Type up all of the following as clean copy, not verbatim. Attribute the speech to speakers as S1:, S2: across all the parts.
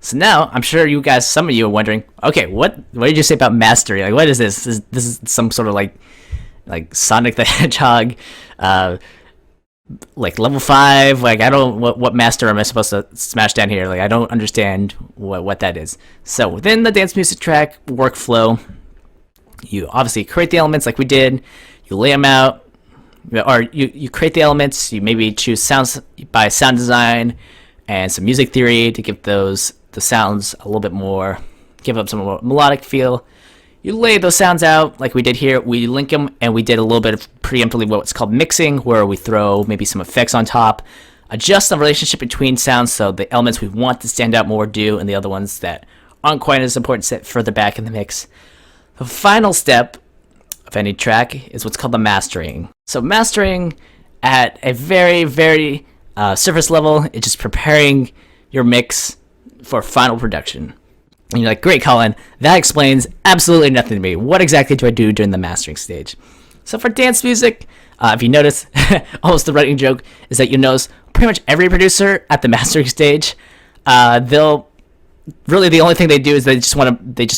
S1: So now I'm sure you guys, some of you are wondering, okay, what did you say about mastery? Like, what is this? This is some sort of like Sonic the Hedgehog, uh, like level 5. Like, I don't what master am I supposed to smash down here? Like, I don't understand what that is. So within the dance music track workflow, you obviously create the elements like we did. You lay them out, or you create the elements. You maybe choose sounds by sound design and some music theory to give the sounds a little bit more, give up some more melodic feel. You lay those sounds out like we did here. We link them, and we did a little bit of preemptively what's called mixing, where we throw maybe some effects on top, adjust the relationship between sounds so the elements we want to stand out more do, and the other ones that aren't quite as important sit further back in the mix. The final step of any track is what's called the mastering. So mastering at a very, very surface level, it's just preparing your mix for final production. And you're like, great, Colin, that explains absolutely nothing to me. What exactly do I do during the mastering stage? So for dance music, if you notice, almost the running joke is that you notice pretty much every producer at the mastering stage, they'll really, the only thing they do is they just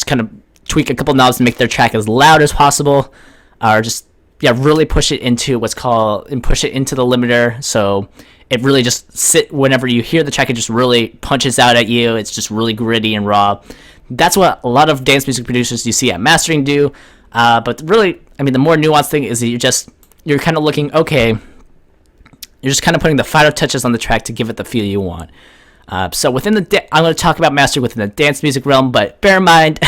S1: kind of tweak a couple knobs to make their track as loud as possible, or just really push it into push it into the limiter, so it really just whenever you hear the track, it just really punches out at you. It's just really gritty and raw. That's what a lot of dance music producers you see at mastering do. But really, I mean, the more nuanced thing is that you're kind of looking, okay, you're just kind of putting the final touches on the track to give it the feel you want. So within I'm going to talk about mastering within the dance music realm, but bear in mind,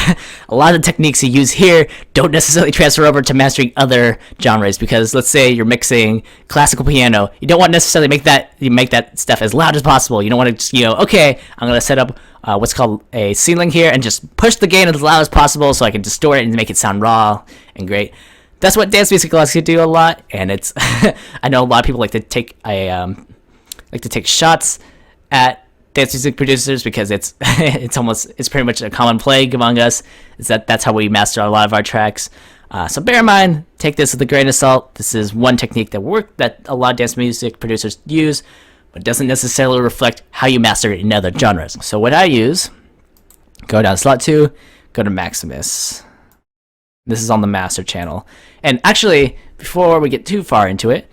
S1: a lot of the techniques you use here don't necessarily transfer over to mastering other genres, because let's say you're mixing classical piano. You don't want to necessarily make that stuff as loud as possible. You don't want to just, okay, I'm going to set up what's called a ceiling here and just push the gain as loud as possible so I can distort it and make it sound raw and great. That's what dance music likes to do a lot, and it's I know a lot of people like to take shots at dance music producers because it's pretty much a common plague among us. Is that's how we master a lot of our tracks. So bear in mind, take this with a grain of salt. This is one technique that a lot of dance music producers use, but doesn't necessarily reflect how you master it in other genres. So what I use, go down to slot 2, go to Maximus. This is on the master channel. And actually, before we get too far into it,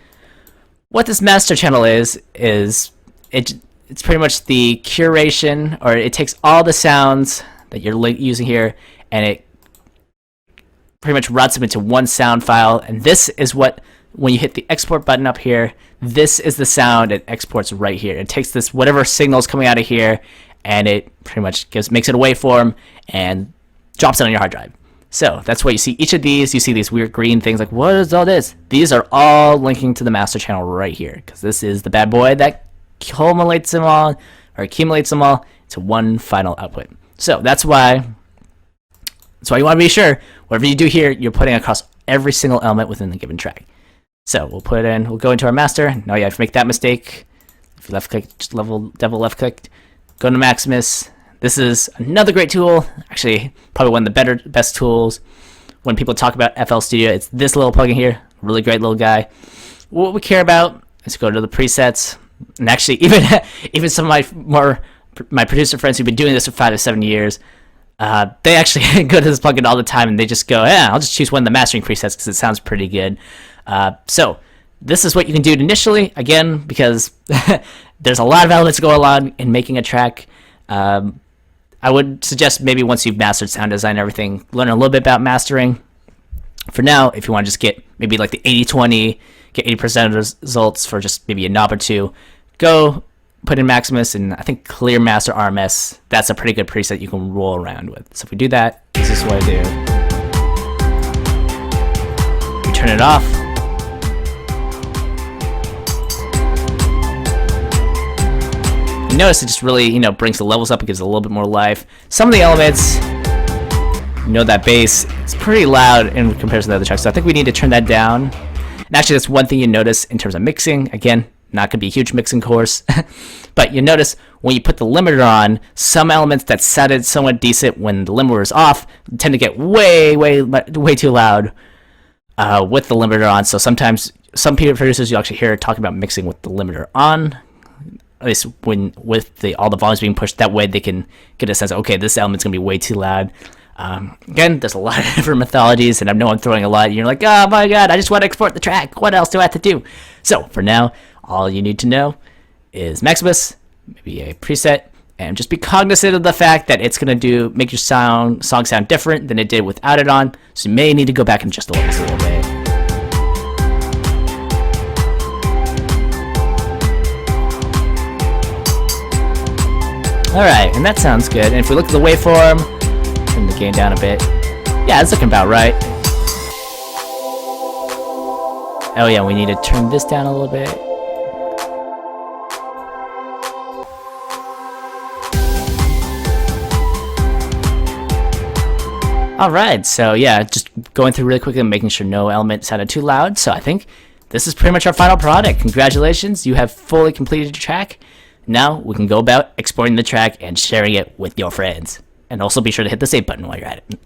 S1: what this master channel is it's pretty much the curation, or it takes all the sounds that you're using here, and it pretty much routes them into one sound file. And this is what, when you hit the export button up here, this is the sound it exports right here. It takes this, whatever signal's coming out of here, and it pretty much makes it a waveform and drops it on your hard drive. So that's why you see each of these. You see these weird green things like, what is all this? These are all linking to the master channel right here, because this is the bad boy that accumulates them all into one final output. So that's why you want to be sure whatever you do here, you're putting across every single element within the given track. So we'll go into our master. Now you have to make that mistake. If you left click, just double left click, go to Maximus. This is another great tool. Actually, probably one of the best tools when people talk about FL Studio. It's this little plugin here. Really great little guy. What we care about is go to the presets. And actually, even some of my producer friends who've been doing this for 5 to 7 years, they actually go to this plugin all the time, and they just go, I'll just choose one of the mastering presets because it sounds pretty good. So this is what you can do initially, again, because there's a lot of elements going on in making a track. I would suggest maybe once you've mastered sound design and everything, learn a little bit about mastering. For now, if you want to just get maybe like the 80-20, get 80% of the results for just maybe a knob or two, go put in Maximus, and I think Clear Master RMS, that's a pretty good preset you can roll around with. So if we do that, this is what I do. We turn it off. You notice it just really, brings the levels up. It gives it a little bit more life. Some of the elements, that bass, it's pretty loud in comparison to the other tracks. So I think we need to turn that down. And actually, that's one thing you notice in terms of mixing. Again, not going to be a huge mixing course. But you notice when you put the limiter on, some elements that sounded somewhat decent when the limiter is off tend to get way, way, way too loud with the limiter on. So sometimes some producers you actually hear talking about mixing with the limiter on. at least when with all the volumes being pushed. That way they can get a sense of, okay, this element's gonna be way too loud. Again, there's a lot of different mythologies, and I know I'm throwing a lot. And you're like, oh my god, I just want to export the track. What else do I have to do? So for now, all you need to know is Maximus, maybe a preset, and just be cognizant of the fact that it's gonna make your song sound different than it did without it on. So you may need to go back and adjust the levels a little bit. Alright, and that sounds good. And if we look at the waveform, turn the gain down a bit. Yeah, it's looking about right. Oh yeah, we need to turn this down a little bit. Alright, so yeah, just going through really quickly and making sure no element sounded too loud. So I think this is pretty much our final product. Congratulations, you have fully completed your track. Now we can go about exporting the track and sharing it with your friends. And also be sure to hit the save button while you're at it.